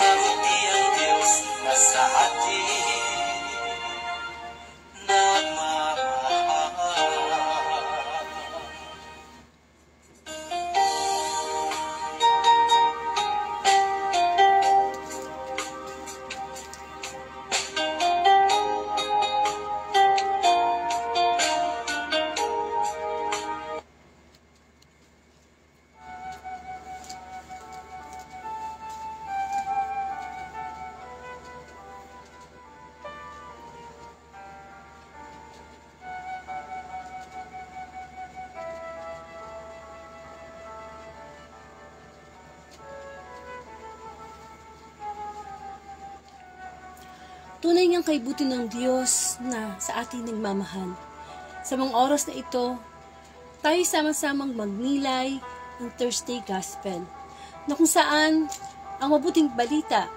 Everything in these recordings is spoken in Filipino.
Mabuti Tunay niyang kaibuti ng Diyos na sa atin nagmamahal. Sa mga oras na ito, tayo sama-samang magnilay ng Thursday Gospel, na kung saan ang mabuting balita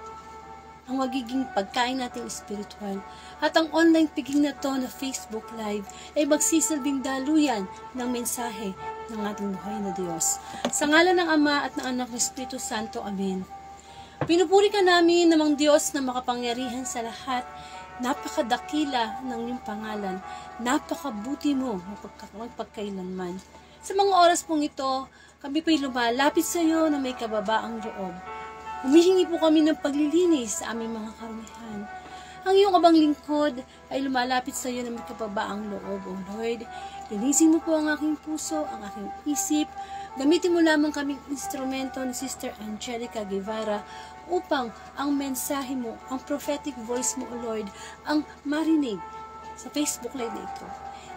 ang magiging pagkain nating espiritual, at ang online piging na to na Facebook Live ay magsisilbing daluyan ng mensahe ng ating buhay na Diyos. Sa ngalan ng Ama at ng Anak ng Espiritu Santo. Amen. Pinupuri ka namin namang Diyos na makapangyarihan sa lahat. Napakadakila ng iyong pangalan. Napakabuti mo magpagkailanman. Sa mga oras pong ito, kami po'y lumalapit sa iyo na may kababaang loob. Humihingi po kami ng paglilinis sa aming mga karumihan. Ang iyong abang lingkod ay lumalapit sa iyo na may kababaang loob, O Lord. Linisin mo po ang aking puso, ang aking isip. Gamitin mo lamang kaming instrumento ni Sister Angelica Guevara upang ang mensahe mo, ang prophetic voice mo, O Lord, ang marinig sa Facebook Live na ito.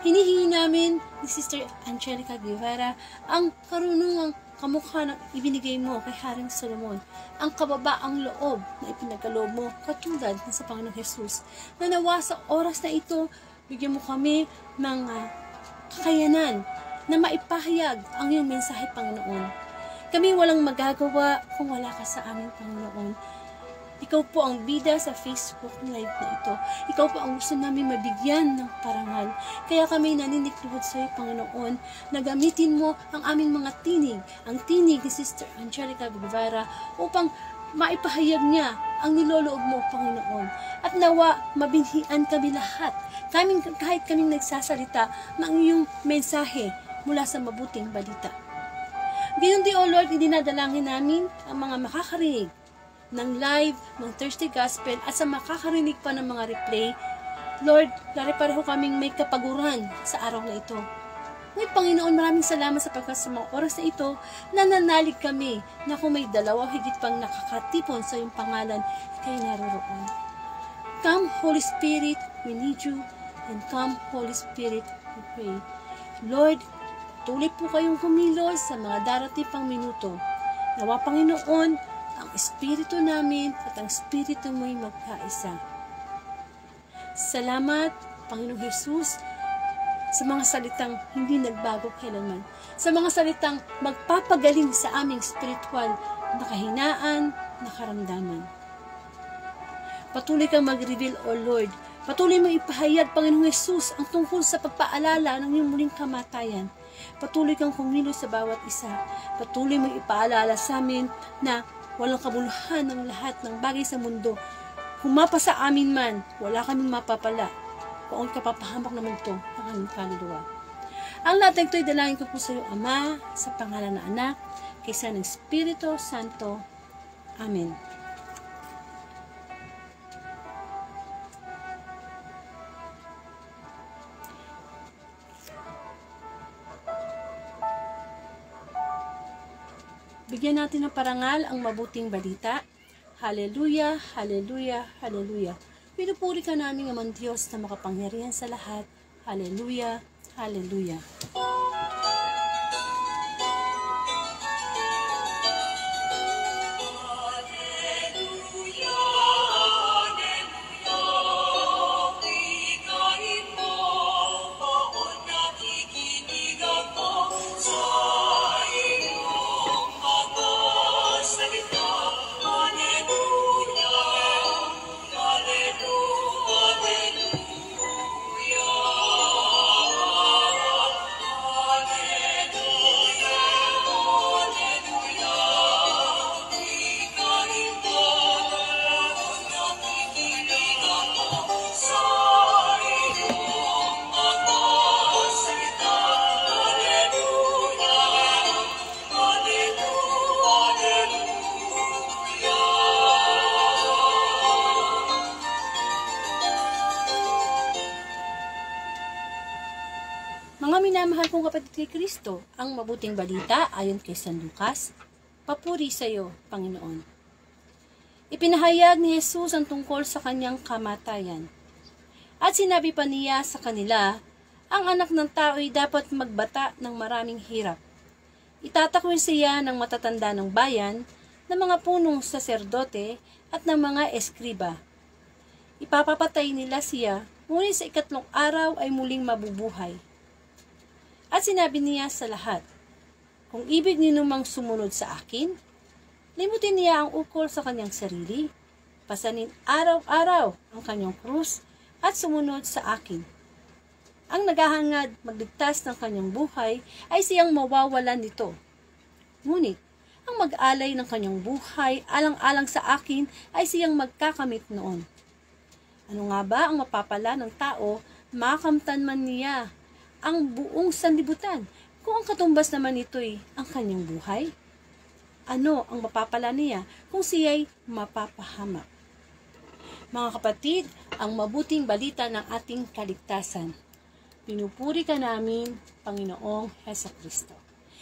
Hinihingi namin ni Sister Angelica Guevara ang karunungang kamukha ng ibinigay mo kay Haring Solomon, ang kababaang loob na ipinagkaloob mo katulad ng sa Panginoong Jesus, na nawa sa oras na ito, bigyan mo kami ng kakayanan na maipahayag ang iyong mensahe, Panginoon. Kami walang magagawa kung wala ka sa aming Panginoon. Ikaw po ang bida sa Facebook Live na ito. Ikaw po ang gusto namin mabigyan ng parangal. Kaya kami naninikluhod sa iyo, Panginoon, na gamitin mo ang aming mga tinig, ang tinig ni Sister Angelica Guevara, upang maipahayag niya ang niloloob mo, Panginoon. At nawa, mabinhian kami lahat. Kahit kaming nagsasalita ng iyong mensahe mula sa mabuting balita. Gayon din, O Lord, idinadalangin namin ang mga makakarinig ng live, ng Thursday Gospel, at sa makakarinig pa ng mga replay. Lord, pareho kaming may kapaguran sa araw na ito. Ngunit Panginoon, maraming salamat sapagkat sa mga oras na ito, nananalig kami na kung may dalawa higit pang nakakatipon sa iyong pangalan, ikay naroroon. Come, Holy Spirit, we need you, and come, Holy Spirit, we pray. Lord, tuloy po kayong kumilos sa mga darating pang minuto. Nawa, Panginoon, ang Espiritu namin at ang Espiritu mo'y magkaisa. Salamat, Panginoong Jesus, sa mga salitang hindi nagbago kailanman. Sa mga salitang magpapagaling sa aming spiritual na kahinaan, na karamdaman. Patuloy kang mag-reveal, O Lord. Patuloy mo ipahayag, Panginoong Jesus, ang tungkol sa pagpaalala ng iyong muling kamatayan. Patuloy kang kumilos sa bawat isa. Patuloy mo ipaalala sa amin na walang kabuluhan ng lahat ng bagay sa mundo. Humapa sa amin man, wala kaming mapapala. Kung kapapahamak naman ito ang aming kaluluwa. Ang lahat ng ito'y dalangin ko po sa iyo, Ama, sa pangalan ng Anak, kaysa ng Espiritu Santo. Amen. Bigyan natin ng parangal ang mabuting balita. Hallelujah, hallelujah, hallelujah. Pinupuri ka namin ang Diyos na makapangyarihan sa lahat. Hallelujah, hallelujah. Mga minamahal kong kapatid kay Kristo, ang mabuting balita ayon kay San Lucas, papuri sa iyo, Panginoon. Ipinahayag ni Jesus ang tungkol sa kanyang kamatayan. At sinabi pa niya sa kanila, ang anak ng tao ay dapat magbata ng maraming hirap. Itatakwil siya ng matatanda ng bayan, ng mga punong saserdote at ng mga eskriba. ipapapatay nila siya, ngunit sa ikatlong araw ay muling mabubuhay. At sinabi niya sa lahat, kung ibig ninumang sumunod sa akin, limutin niya ang ukol sa kanyang sarili, pasanin araw-araw ang kanyang krus at sumunod sa akin. Ang naghahangad magligtas ng kanyang buhay ay siyang mawawalan nito. Ngunit, ang mag-alay ng kanyang buhay alang-alang sa akin ay siyang magkakamit noon. Ano nga ba ang mapapala ng tao, makamtan man niya ang buong sanlibutan, kung ang katumbas naman nito'y ang kanyang buhay? Ano ang mapapala niya kung siya'y mapapahamak? Mga kapatid, ang mabuting balita ng ating kaligtasan. Pinupuri ka namin, Panginoong Hesukristo.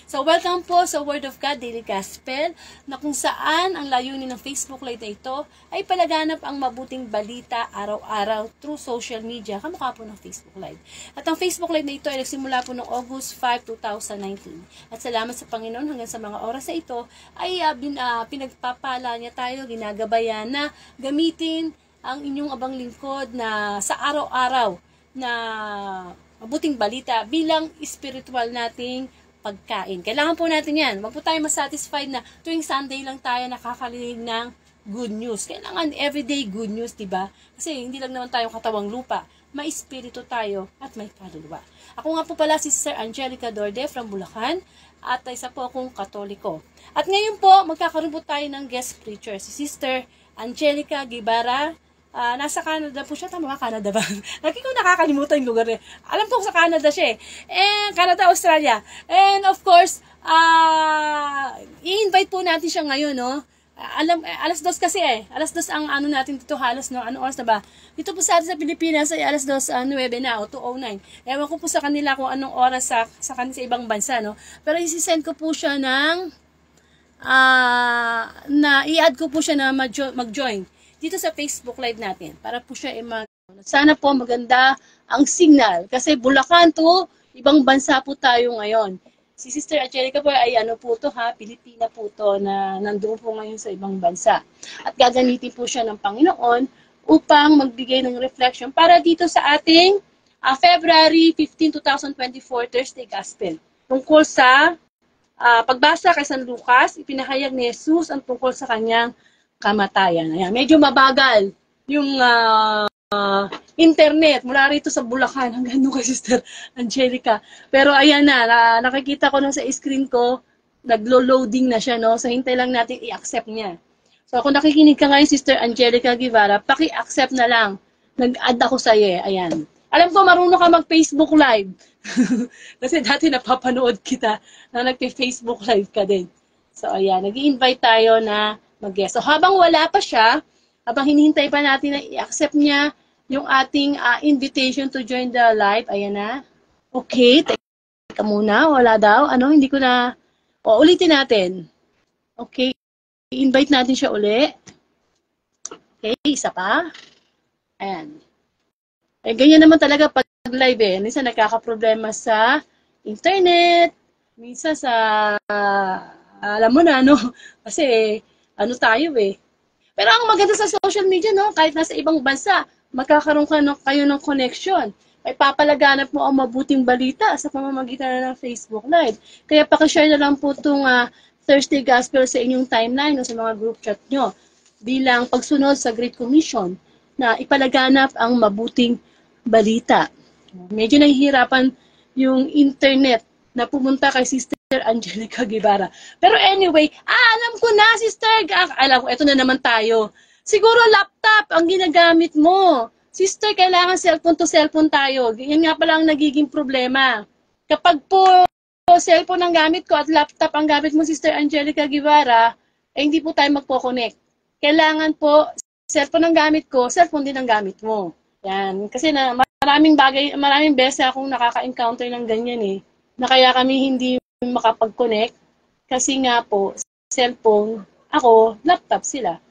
So, welcome po sa Word of God Daily Gospel, na kung saan ang layunin ng Facebook Live na ito ay palaganap ang mabuting balita araw-araw through social media, kamukha po ng Facebook Live. At ang Facebook Live na ito ay nagsimula po noong August 5, 2019. At salamat sa Panginoon hanggang sa mga oras na ito ay pinagpapala niya tayo, ginagabayan na gamitin ang inyong abang lingkod na sa araw-araw na mabuting balita bilang spiritual nating pagkain. Kailangan po natin yan. Wag po tayo masatisfied na tuwing Sunday lang tayo nakakarinig ng good news. Kailangan everyday good news, diba? Kasi hindi lang naman tayo katawang lupa. May espiritu tayo at may kaluluwa. Ako nga po pala si Sister Angelica Dorde from Bulacan at isa po akong Katoliko. At ngayon po, magkakaroon po tayo ng guest preacher, si Sister Angelica Guevara. Nasa Canada po siya. Tama ba? Canada ba? Lagi ko nakakalimutan yung lugar eh. Alam ko sa Canada siya eh. And Canada, Australia. And of course, i-invite po natin siya ngayon, no? Alas 2 kasi eh. Alas 2 ang ano natin dito halos, no? Anong oras na ba? Dito po sa atin sa Pilipinas ay alas 2, 9 na o 2:09. Ewan ko po sa kanila kung anong oras sa kanila sa ibang bansa, no? Pero isi-send ko po siya ng i-add ko po siya na mag-join dito sa Facebook Live natin para po siya sana po maganda ang signal kasi Bulacan to, ibang bansa po tayo ngayon. Si Sister Angelica po ay Pilipina po to na nandoon po ngayon sa ibang bansa. At gagamitin po siya ng Panginoon upang magbigay ng reflection para dito sa ating February 15, 2024 Thursday Gospel. Tungkol sa pagbasa kay San Lucas, ipinahayag ni Jesus ang tungkol sa kanyang kamatayan. Ayan, medyo mabagal yung internet mula rito sa Bulacan hanggang doon kay Sister Angelica. Pero ayan na, nakikita ko na sa screen ko, naglo-loading na siya, no? So hintay lang natin i-accept niya. So kung nakikinig ka ngayon, Sister Angelica Guevara, paki-accept na lang. Nag-add ako sa iyo, ayan. Alam ko marunong ka mag-Facebook Live. Kasi dati napapanood kita na nagpe-Facebook Live ka din. So ayan, nag-i-invite tayo na mag-guest. So habang wala pa siya, habang hinihintay pa natin na i-accept niya yung ating invitation to join the live, ayan na. Okay, teka muna, wala daw. Hindi ko na, ulitin natin. Okay, i-invite natin siya uli. Okay, isa pa. Ayan. Ganyan naman talaga pag live eh. Minsan nagkakaproblema sa internet, minsan sa, alam mo na, no? Kasi, tayo eh. Pero ang maganda sa social media, no? Kahit nasa ibang bansa, magkakaroon kayo ng connection. May papalaganap mo ang mabuting balita sa pamamagitan ng Facebook Live. Kaya pakishare na lang po itong Thursday Gospel sa inyong timeline o sa mga group chat nyo bilang pagsunod sa Great Commission na ipalaganap ang mabuting balita. Medyo nahihirapan yung internet na pumunta kay Sister Angelica Guevara. Pero anyway, alam ko na, Sister. Alam ko, eto na naman tayo. Siguro laptop ang ginagamit mo. Sister, kailangan cellphone to cellphone tayo. Yan nga pala ang nagiging problema. Kapag po cellphone ang gamit ko at laptop ang gamit mo, Sister Angelica Guevara, hindi po tayo magpo-connect. Kailangan po, cellphone ang gamit ko, cellphone din ang gamit mo. Yan. Kasi maraming beses akong nakaka-encounter ng ganyan eh. Na kaya kami hindi makapag-connect kasi nga po, cellphone, ako, laptop sila.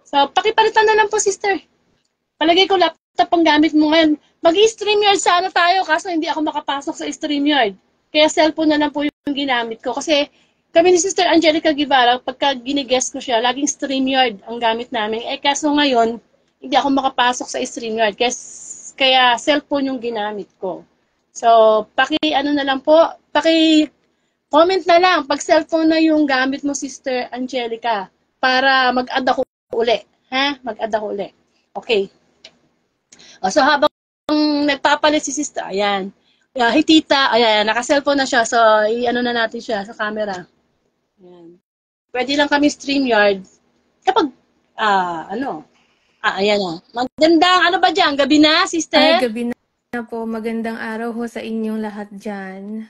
So, pakipalitan na lang po, Sister. Palagay ko laptop ang gamit mo ngayon. Mag-StreamYard sana tayo kaso hindi ako makapasok sa StreamYard. Kaya cellphone na lang po yung ginamit ko. Kasi kami ni Sister Angelica Guevara, pagka ginigest ko siya, laging StreamYard ang gamit namin. Kaso ngayon, hindi ako makapasok sa StreamYard. Kaya cellphone yung ginamit ko. So, ano na lang po, comment na lang pag cellphone na yung gamit mo, Sister Angelica, para mag-add ako uli. Ha? Mag-add ako uli. Okay. So, habang nagpapalit si Sister, ayan. Hey, tita, ayan, naka-cellphone na siya. So, i-ano na natin siya sa camera. Ayan. Pwede lang kami StreamYard kapag, ayan na. Magandang, ano ba dyan? Gabi na, Sister? Ay, gabi na po. Magandang araw ho sa inyong lahat dyan.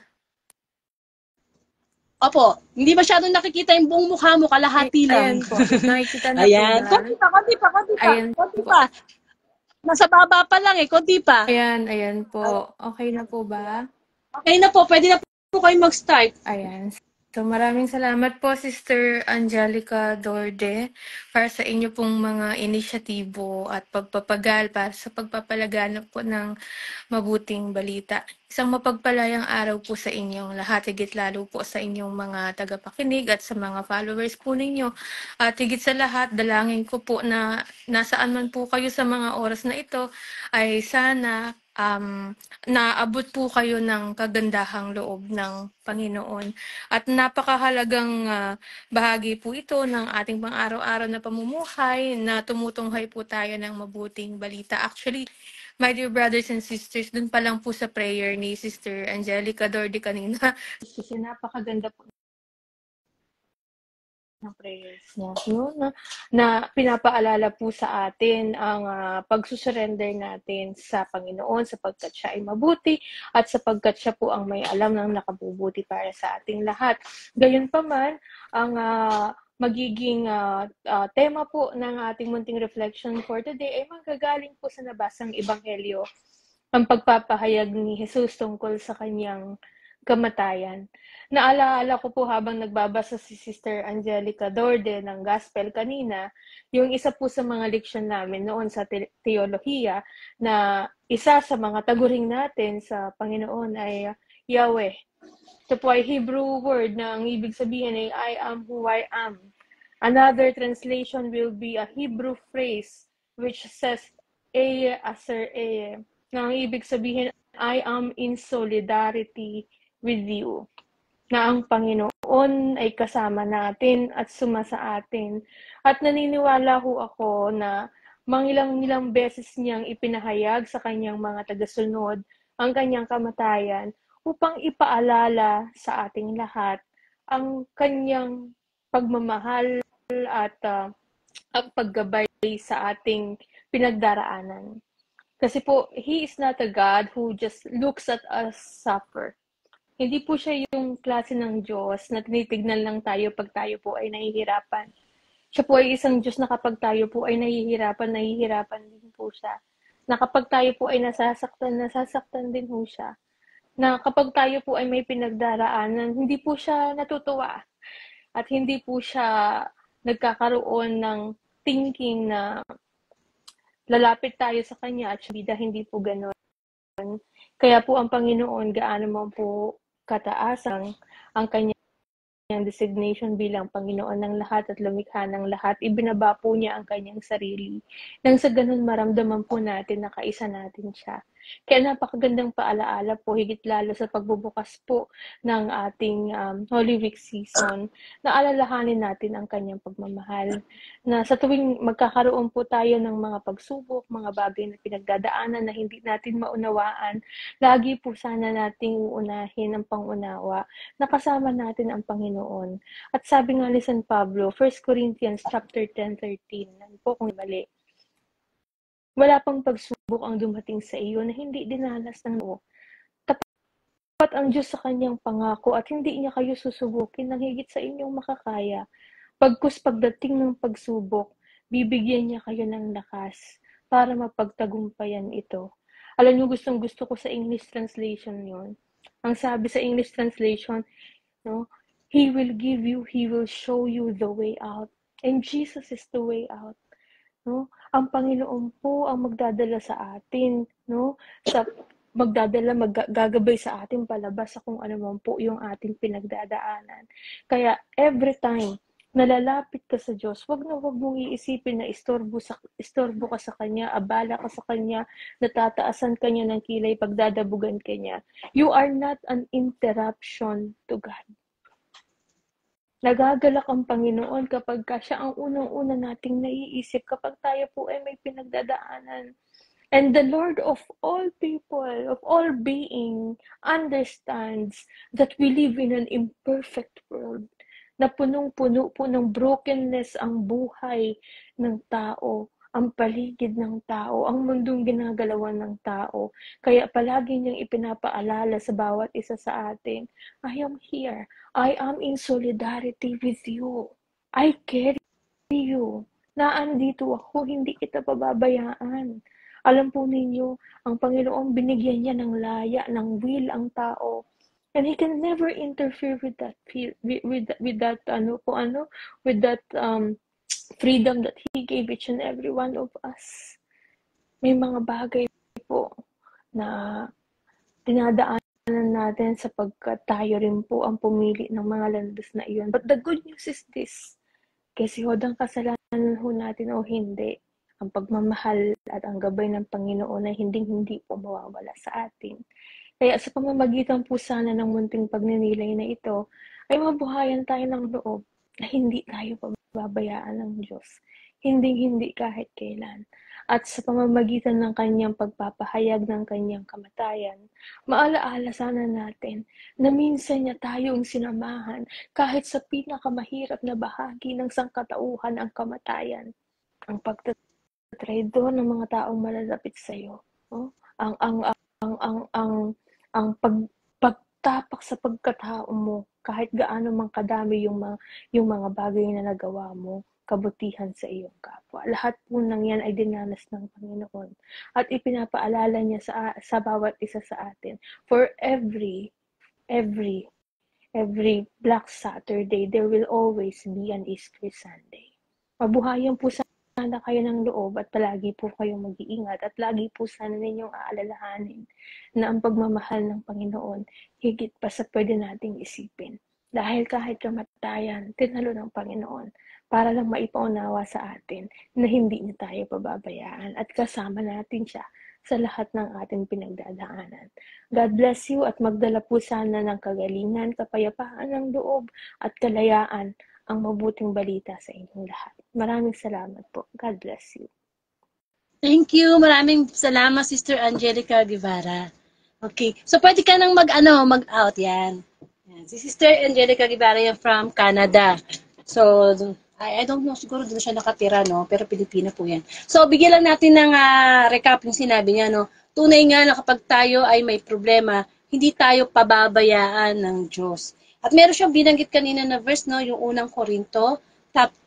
Opo, hindi masyadong nakikita yung buong mukha mo, kalahati lang. Ayan po. Nakikita na Ayan. po ba? Konti Ayan po. pa. Nasa baba pa lang konti pa. Ayan po. Okay na po ba? Okay na po, pwede na po kayo mag-start. Ayan. So, maraming salamat po, Sister Angelica Dorde, para sa inyo pong mga inisyatibo at pagpapagal para sa pagpapalaganap po ng mabuting balita. Isang mapagpalayang araw po sa inyong lahat, higit lalo po sa inyong mga tagapakinig at sa mga followers po ninyo. At higit sa lahat, dalangin ko po na nasaan man po kayo sa mga oras na ito, ay sana naabot po kayo ng kagandahang loob ng Panginoon. At napakahalagang bahagi po ito ng ating pang-araw-araw na pamumuhay na tumutunghay po tayo ng mabuting balita. Actually, my dear brothers and sisters, dun pa lang po sa prayer ni Sister Angelica Dorde kanina. Kasi napakaganda po ng prayers niya, no? Na pinapaalala po sa atin ang pagsusurrender natin sa Panginoon sapagkat siya ay mabuti at sapagkat siya po ang may alam ng nakabubuti para sa ating lahat. Gayunpaman, ang magiging tema po ng ating munting reflection for today ay manggagaling po sa nabasang Ebanghelyo, ang pagpapahayag ni Jesus tungkol sa kanyang kamatayan. Naalaala ko po habang nagbabasa si Sister Angelica Dorde ng Gospel kanina, yung isa po sa mga leksyon namin noon sa teolohiya na isa sa mga taguring natin sa Panginoon ay Yahweh. Ito po ay Hebrew word na ang ibig sabihin ay I am who I am. Another translation will be a Hebrew phrase which says Eye Aser Eye, na ang ibig sabihin I am in solidarity with you, na ang Panginoon ay kasama natin at sumasa atin. At naniniwala ho ako na mangilang-ilang beses niyang ipinahayag sa kanyang mga tagasunod ang kanyang kamatayan upang ipaalala sa ating lahat ang kanyang pagmamahal at ang paggabay sa ating pinagdaraanan. Kasi po, He is not a God who just looks at us suffer. Hindi po siya yung klase ng Diyos na tinitignan lang tayo pag tayo po ay nahihirapan. Siya po ay isang Diyos na kapag tayo po ay nahihirapan din po siya. Na kapag tayo po ay nasasaktan din po siya. Na kapag tayo po ay may pinagdaraanan, hindi po siya natutuwa. At hindi po siya nagkakaroon ng thinking na lalapit tayo sa Kanya at siya hindi po gano'n. Kaya po ang Panginoon, gaano man po kataas ang kanyang designation bilang Panginoon ng lahat at lumikha ng lahat, ibinaba po niya ang kanyang sarili. Nang sa ganun maramdaman po natin na kaisa natin siya. Kaya napakagandang paalaala po, higit lalo sa pagbubukas po ng ating Holy Week season, na alalahanin natin ang kanyang pagmamahal. Na sa tuwing magkakaroon po tayo ng mga pagsubok, mga bagay na pinagdadaanan na hindi natin maunawaan, lagi po sana nating uunahin ang pangunawa na kasama natin ang Panginoon. At sabi nga ni San Pablo, 1 Corinthians chapter 10:13, nan po kung mali, wala pang pagsubok ang dumating sa iyo na hindi dinanas ng Diyos. Tapat ang Diyos sa kanyang pangako at hindi niya kayo susubukin ng higit sa inyong makakaya. Pagkus pagdating ng pagsubok, bibigyan niya kayo ng lakas para mapagtagumpayan ito. Alam niyo, gustong-gusto ko sa English translation yon. Ang sabi sa English translation, no, He will give you, He will show you the way out. And Jesus is the way out. No? Ang Panginoon po ang magdadala sa atin, no? Maggagabay sa atin palabas sa kung ano man po yung ating pinagdadaanan. Kaya every time nalalapit ka sa Diyos, wag mong iisipin na istorbo ka sa Kanya, abala ka sa Kanya, natataasan ka niya ng kilay, pagdadabugan ka niya. You are not an interruption to God. Nagagalak ang Panginoon kapag siya ang unang-una nating naiisip kapag tayo po ay may pinagdadaanan. And the Lord of all people, of all being, understands that we live in an imperfect world, na punong-puno po ng brokenness ang buhay ng tao, ang paligid ng tao, ang mundong ginagalawan ng tao. Kaya palagi niyang ipinapaalala sa bawat isa sa atin, I am here. I am in solidarity with you. I carry you. Naandito ako, hindi kita pababayaan. Alam po ninyo, ang Panginoon binigyan niya ng laya, ng will ang tao. And He can never interfere with that freedom that He gave each and every one of us. May mga bagay po na dinadaanan natin sapagkat tayo rin po ang pumili ng mga landas na iyon. But the good news is this, kasi hodang kasalanan ho natin o hindi, ang pagmamahal at ang gabay ng Panginoon ay hindi po mawawala sa atin. Kaya sa pamamagitan po sana ng munting pagninilay na ito, ay mabuhayan tayo ng loob na hindi tayo pababayaan ng Diyos. Hindi kahit kailan. At sa pamamagitan ng kanyang pagpapahayag ng kanyang kamatayan, maalaala sana natin na minsan niya tayong sinamahan kahit sa pinakamahirap na bahagi ng sangkatauhan ang kamatayan. Ang pagtatraidor ng mga taong malalapit sa iyo, ang pagtapak sa pagkatao mo, kahit gaano man kadami yung mga bagay na nagawa mo, kabutihan sa iyong kapwa. Lahat po ng yan ay dinanas ng Panginoon. At ipinapaalala niya sa bawat isa sa atin. For every Black Saturday, there will always be an Easter Sunday. Mabuhayan po sana kayo ng loob at palagi po kayong mag-iingat at lagi po sana ninyong aalalahanin na ang pagmamahal ng Panginoon higit pa sa pwede nating isipin. Dahil kahit kamatayan, tinalo ng Panginoon para lang maipaunawa sa atin na hindi niya tayo pababayaan at kasama natin siya sa lahat ng ating pinagdadaanan. God bless you at magdala po sana ng kagalingan, kapayapaan ng loob at kalayaan ang mabuting balita sa inyong lahat. Maraming salamat po. God bless you. Thank you. Maraming salamat, Sister Angelica Guevara. Okay. So, pwede ka nang mag-out yan. Si Sister Angelica Guevara yan from Canada. So, I don't know, siguro doon siya nakatira, no? Pero Pilipina po yan. So, bigyan lang natin ng recap yung sinabi niya, no? Tunay nga na kapag tayo ay may problema, hindi tayo pababayaan ng Diyos. At meron siyang binanggit kanina na verse, no? Yung unang Korinto,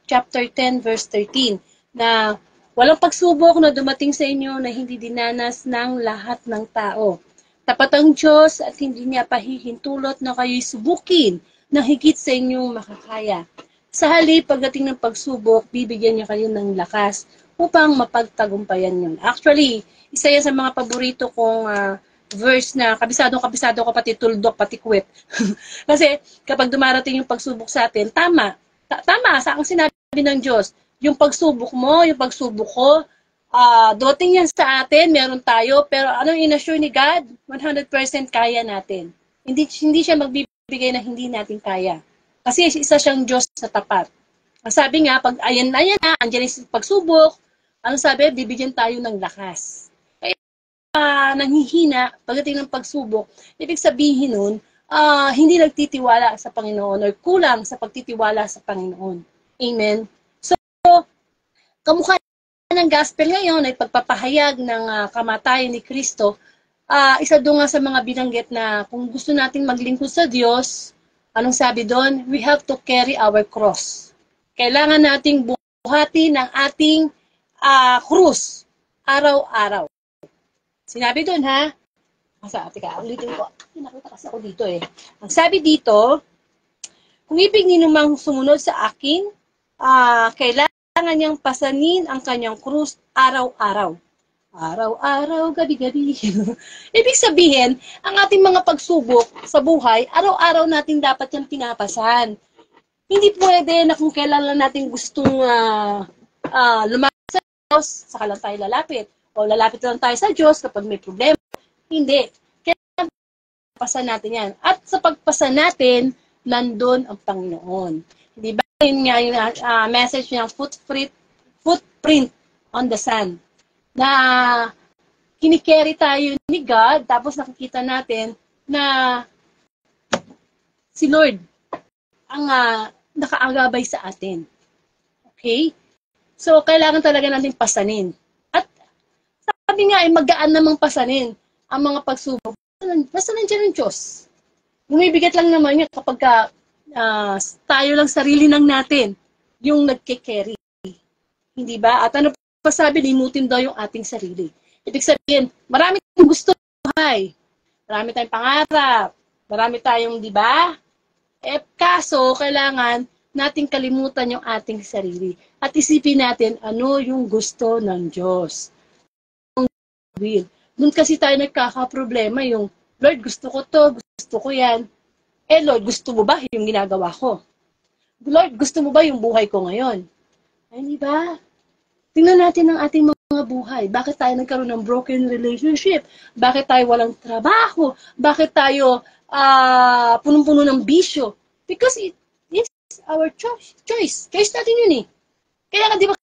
chapter 10, verse 13, na walang pagsubok na dumating sa inyo na hindi dinanas ng lahat ng tao. Tapat ang Diyos at hindi niya pahihintulot na kayo'y subukin na higit sa inyong makakaya. Sa halip, pagdating ng pagsubok, bibigyan niya kayo ng lakas upang mapagtagumpayan yun. Actually, isa yan sa mga paborito kong verse na kabisado ko, pati tuldok, pati kwet. Kasi kapag dumarating yung pagsubok sa atin, tama sa ang sinabi ng Diyos. Yung pagsubok mo, yung pagsubok ko, dating yan sa atin, meron tayo, pero anong inassure ni God? 100% kaya natin. Hindi siya magbibigay na hindi natin kaya. Kasi isa siyang Diyos na tapat. Ang sabi nga, pag ayan na, andyan yung pagsubok, ano sabi? Bibigyan tayo ng lakas. Kaya nanghihina, pagdating ng pagsubok, ibig sabihin nun, hindi nagtitiwala sa Panginoon or kulang sa pagtitiwala sa Panginoon. Amen? So, kamukha ng gospel ngayon ay pagpapahayag ng kamatayan ni Kristo. Isa doon nga sa mga binanggit na kung gusto nating maglingkod sa Diyos, anong sabi doon? We have to carry our cross. Kailangan nating buhati ng ating krus araw-araw. Sinabi doon, ha? Ulitin ko. Nakita kasi ako dito eh. Ang sabi dito, kung ibig ninyo mang sumunod sa akin, kailangan niyang pasanin ang kanyang krus araw-araw. Araw-araw, gabi-gabi. Ibig sabihin, ang ating mga pagsubok sa buhay, araw-araw natin dapat yung pinapasan. Hindi pwede na kung kailan lang natin gustong lumapit sa Diyos, saka lang tayo lalapit. O lalapit lang tayo sa Diyos kapag may problema. Hindi. Kailangan pasa natin yan. At sa pagpasa natin, nandun ang Panginoon. Di ba? Yun nga yung message niya, footprint on the sand. Na kinikerry tayo ni God, tapos nakikita natin na si Lord ang nakaagabay sa atin. Okay? So, kailangan talaga natin pasanin. At sabi nga, magaan namang pasanin ang mga pagsubok. Basta nandiyan ang Diyos. Bumibigat lang naman yun kapag tayo lang sarili ng natin yung nagke-carry. Hindi ba? At ano pa sabi, limutin daw yung ating sarili. Ibig sabihin, marami tayong gusto sa buhay. Marami tayong pangarap. Marami tayong, di ba? Kaso, kailangan nating kalimutan yung ating sarili. At isipin natin, ano yung gusto ng Diyos. Doon kasi tayo nagkakaproblema yung, Lord, gusto ko to, gusto ko yan. Lord, gusto mo ba yung ginagawa ko? Lord, gusto mo ba yung buhay ko ngayon? Ay, di ba? Tingnan natin ang ating mga buhay. Bakit tayo nagkaroon ng broken relationship? Bakit tayo walang trabaho? Bakit tayo punong-puno ng bisyo? Because it's our choice. Choice natin yun eh. Kaya di ba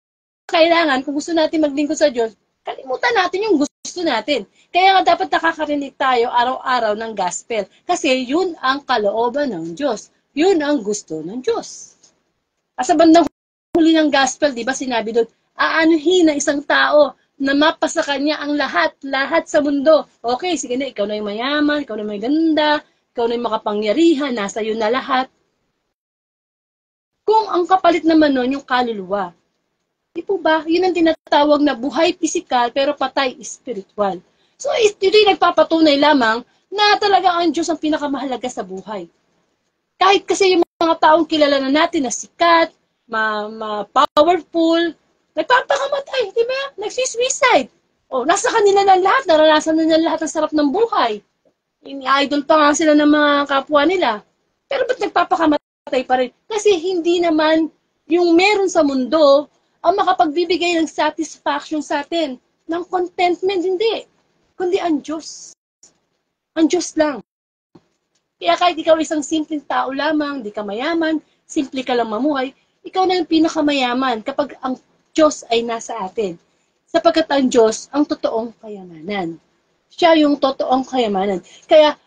kailangan, kung gusto natin maglingkod sa Diyos, kalimutan natin yung gusto natin. Kaya nga dapat nakakarinig tayo araw-araw ng gospel. Kasi yun ang kalooban ng Diyos. Yun ang gusto ng Diyos. At sa bandang huli ng gospel, di ba sinabi doon, aanuhin ng isang tao na mapasa kanya ang lahat sa mundo. Okay, sige na, ikaw na yung mayaman, ikaw na yung may ganda, ikaw na yung makapangyarihan, nasa iyo na lahat. Kung ang kapalit naman nun, yung kaluluwa. Di po ba? Yun ang tinatawag na buhay pisikal pero patay spiritual. So, ito yung nagpapatunay lamang na talaga ang Diyos ang pinakamahalaga sa buhay. Kahit kasi yung mga taong kilala na natin na sikat, powerful, nagpapakamatay, di ba? Nagsisuicide. O, nasa kanila na lahat, naranasan na nila lahat ang sarap ng buhay. Idol pa nga sila ng mga kapwa nila. Pero ba't nagpapakamatay pa rin? Kasi hindi naman yung meron sa mundo ang makapagbibigay ng satisfaction sa atin, ng contentment, hindi. Kundi ang Diyos. Ang Diyos lang. Kaya kahit ikaw isang simpleng tao lamang, di ka mayaman, simple ka lang mamuhay, ikaw na yung pinakamayaman kapag ang Diyos ay nasa atin. Sapagkat ang Diyos ang totoong kayamanan. Siya yung totoong kayamanan. Kaya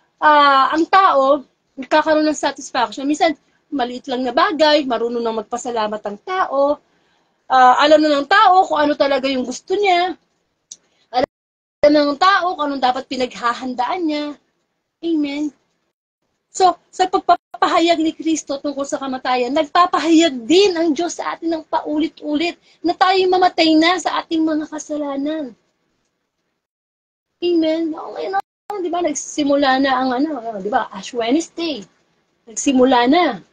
ang tao, nagkakaroon ng satisfaction. Minsan, maliit lang na bagay, marunong nang magpasalamat ang tao, alam na ng tao kung ano talaga yung gusto niya, alam na ng tao kung anong dapat pinaghahandaan niya. Amen. So, sa pagpapahayag ni Kristo tungkol sa kamatayan, nagpapahayag din ang Diyos sa atin ng paulit-ulit na tayo mamatay na sa ating mga kasalanan. Amen. Ngayon, di ba, nagsimula na ang di ba, Ash Wednesday. Nagsimula na.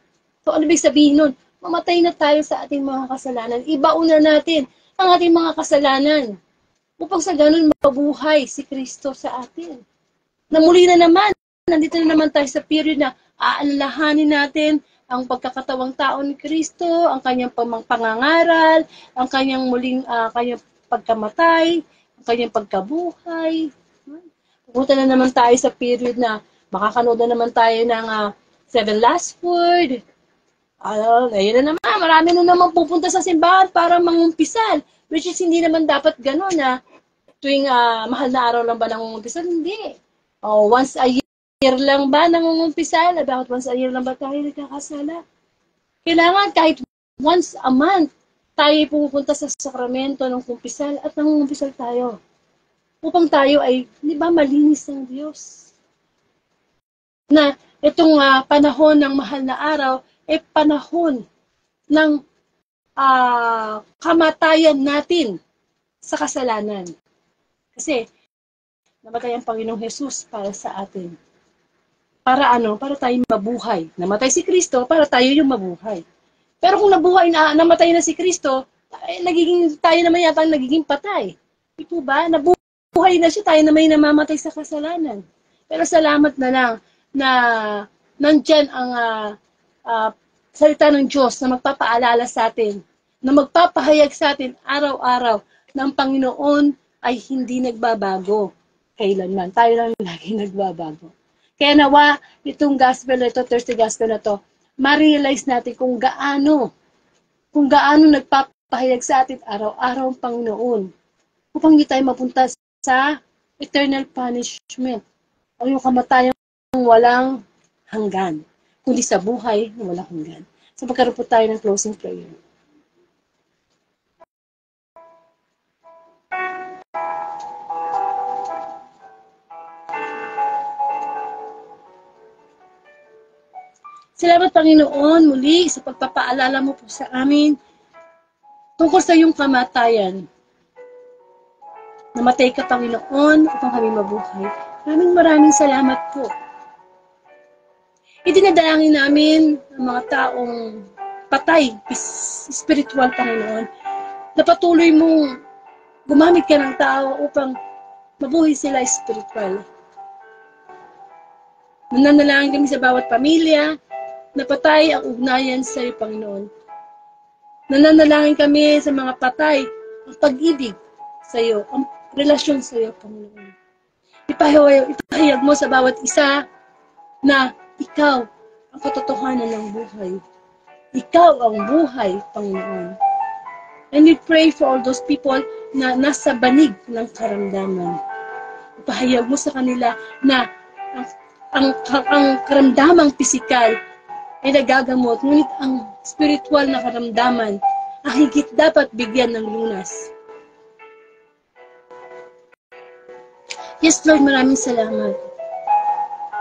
So, ano ibig sabihin nun? Mamatay na tayo sa ating mga kasalanan. Ibauna natin ang ating mga kasalanan. Upang sa ganun, mabuhay si Kristo sa atin. Na muli na naman, nandito na naman tayo sa period na aalalahanin natin ang pagkakatawang tao ni Kristo, ang kanyang pangangaral, ang kanyang muling kanyang pagkamatay, ang kanyang pagkabuhay. Pupunta na naman tayo sa period na makakanood na naman tayo ng 7 Last Word. Ayun na naman, marami na naman pupunta sa simbahan para mangumpisal. Which is hindi naman dapat gano'n na tuwing mahal na araw lang ba nangungumpisal? Hindi. Once a year lang ba nangungumpisal? Bakit once a year lang ba tayo nagkakasala? Kailangan kahit once a month tayo pupunta sa sakramento ng kumpisal at nangungumpisal tayo. Upang tayo ay, di ba, malinis ng Diyos. Na itong panahon ng mahal na araw, panahon ng kamatayan natin sa kasalanan. Kasi, namatay ang Panginoong Jesus para sa atin. Para ano? Para tayo mabuhay. Namatay si Kristo para tayo yung mabuhay. Pero kung namatay na si Kristo, tayo naman yata nagiging patay. Ito ba? Nabuhay na siya, tayo naman yung namamatay sa kasalanan. Pero salamat na lang na nandyan ang salita ng Diyos na magpapaalala sa atin, na magpapahayag sa atin araw-araw na ang Panginoon ay hindi nagbabago kailanman. Tayo lang lagi nagbabago. Kaya nawa, itong gospel na ito, Thursday gospel na ito, ma-realize natin kung gaano nagpapahayag sa atin araw-araw ang Panginoon upang hindi tayo mapunta sa eternal punishment o yung kamatayang walang hanggan, kundi sa buhay na walang hanggan. So pagkaroon po tayo ng closing prayer. Salamat Panginoon muli sa pagpapaalala mo po sa amin tungkol sa iyong kamatayan. Namatay ka Panginoon upang kami mabuhay. Maraming salamat po. Idinadalangin namin ang mga taong patay, spiritual Panginoon, na patuloy mong gumamit ka ng tao upang mabuhay sila spiritual. Nananalangin kami sa bawat pamilya, napatay ang ugnayan sa iyo, Panginoon. Nananalangin kami sa mga patay, ang pag-ibig sa iyo, ang relasyon sa iyo, Panginoon. Ipahayag mo sa bawat isa na ikaw ang katotohanan ng buhay. Ikaw ang buhay, Panginoon. And we pray for all those people na nasa banig ng karamdaman. Ipahayag mo sa kanila na ang karamdamang pisikal ay nagagamot, ngunit ang spiritual na karamdaman ang higit dapat bigyan ng lunas. Yes, Lord, maraming salamat.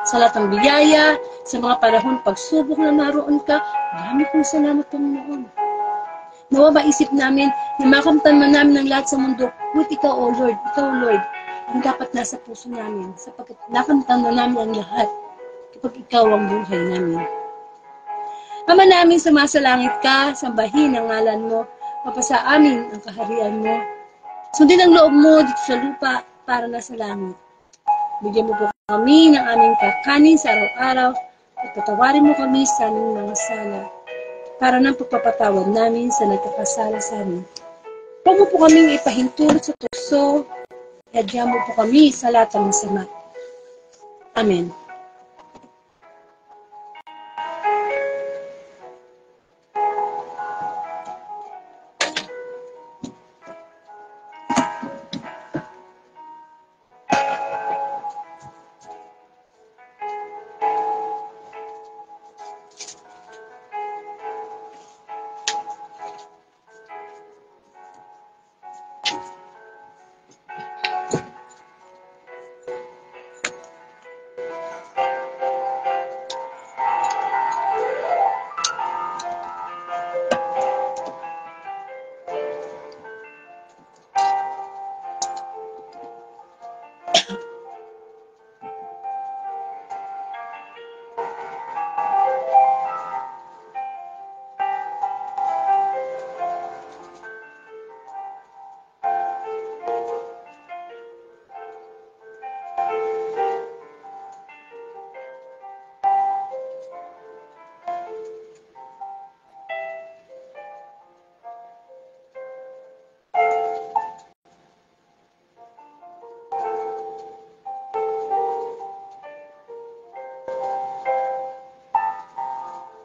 Sa lahat ng biyaya, sa mga panahon pagsubok na naroon ka, maraming pong salamat, Panginoon. Nawa maisip namin na makamtan man namin ang lahat sa mundo, ngunit ikaw, O Lord, ang dapat nasa puso namin, sapagkat nakamtan na namin ang lahat kapag ikaw ang buhay namin. Ama namin, sumasalangit ka, sambahin ang ngalan mo, mapasa amin ang kaharian mo. Sundin ang loob mo dito sa lupa para na sa langit. Bigyan mo po kami ng aming kakanin sa araw-araw at patawarin mo kami sa aming mga sala para ng pagpapatawad namin sa nagkakasala sa amin. Huwag mo po kaming ipahintulot sa tukso, hadya mo po kami sa lahat ng masama. Amen.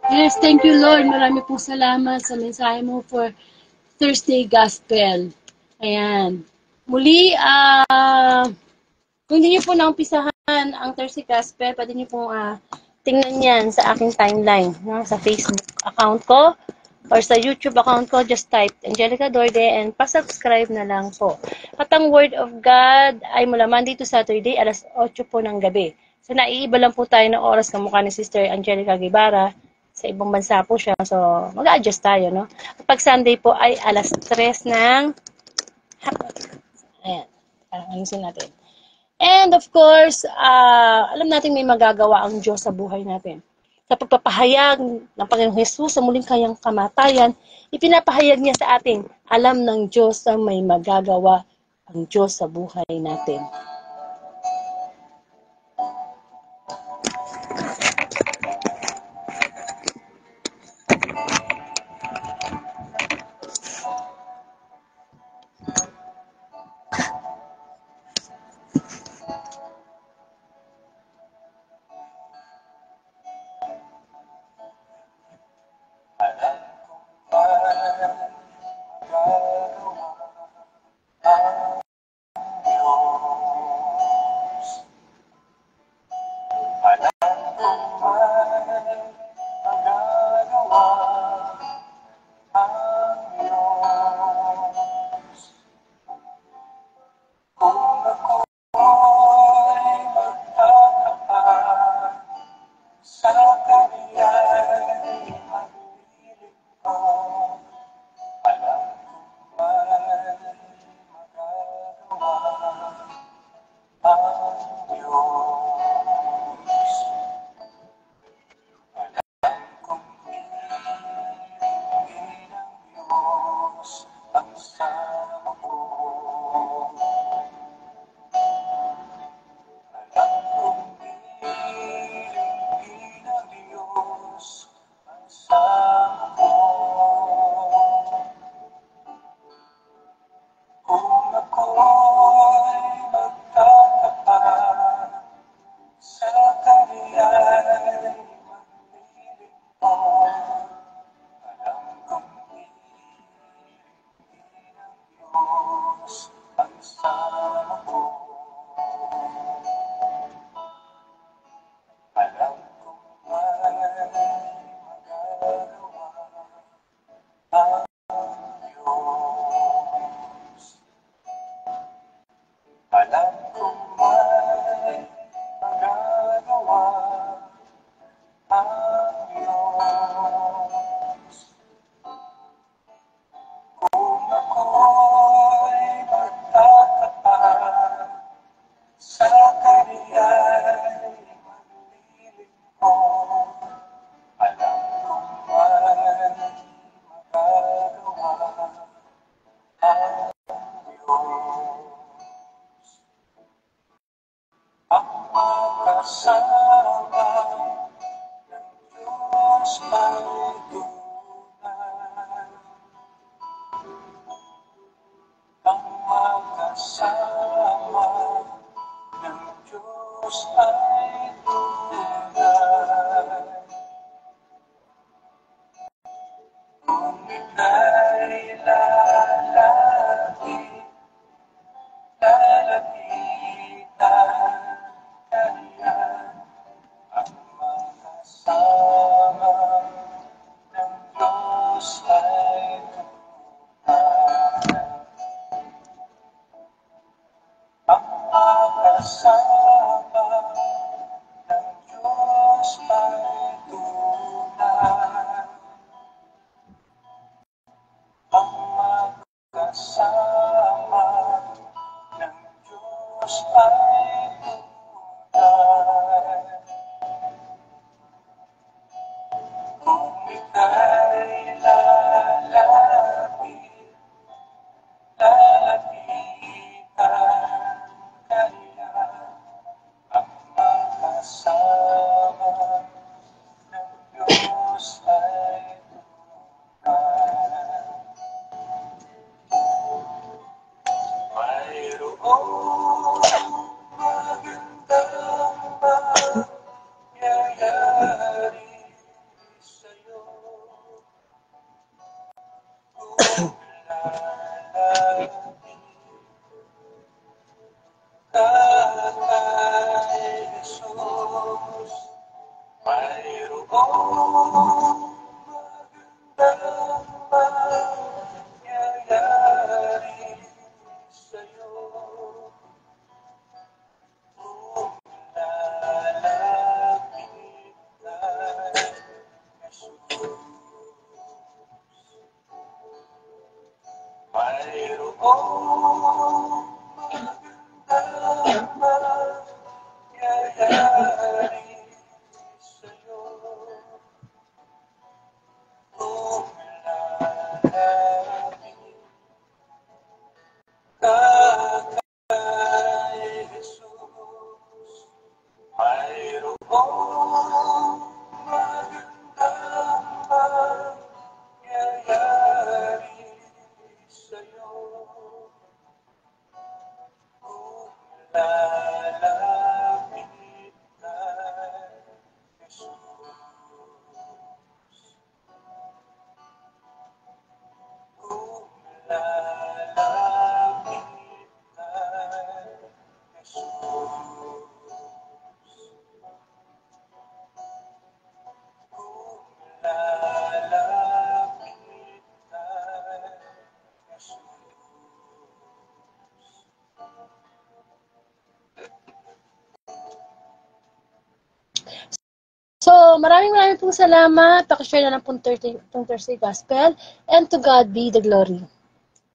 Yes, thank you Lord. Marami pong salamat sa mensahe mo for Thursday Gospel. Ayan. Muli, kung hindi niyo po naumpisahan ang Thursday Gospel, pwede niyo pong tingnan yan sa aking timeline, no? Sa Facebook account ko or sa YouTube account ko, just type Angelica Dorde and pa-subscribe na lang po. At ang Word of God ay mula Monday to Saturday, alas 8 po ng gabi. So, naiiba lang po tayo ng oras kamukha ni Sister Angelica Guevara. Sa ibang bansa po siya. So, mag-a-adjust tayo, no? Pag Sunday po ay alas 3 ng hapon. Ayan. Parang ayusin natin. And of course, alam natin may magagawa ang Diyos sa buhay natin. Sa pagpapahayag ng Panginoong Hesus sa muling kanyang kamatayan, ipinapahayag niya sa atin, alam ng Diyos na may magagawa ang Diyos sa buhay natin. maraming pong salamat. Pakishare na lang pong Thursday Gospel. And to God be the glory.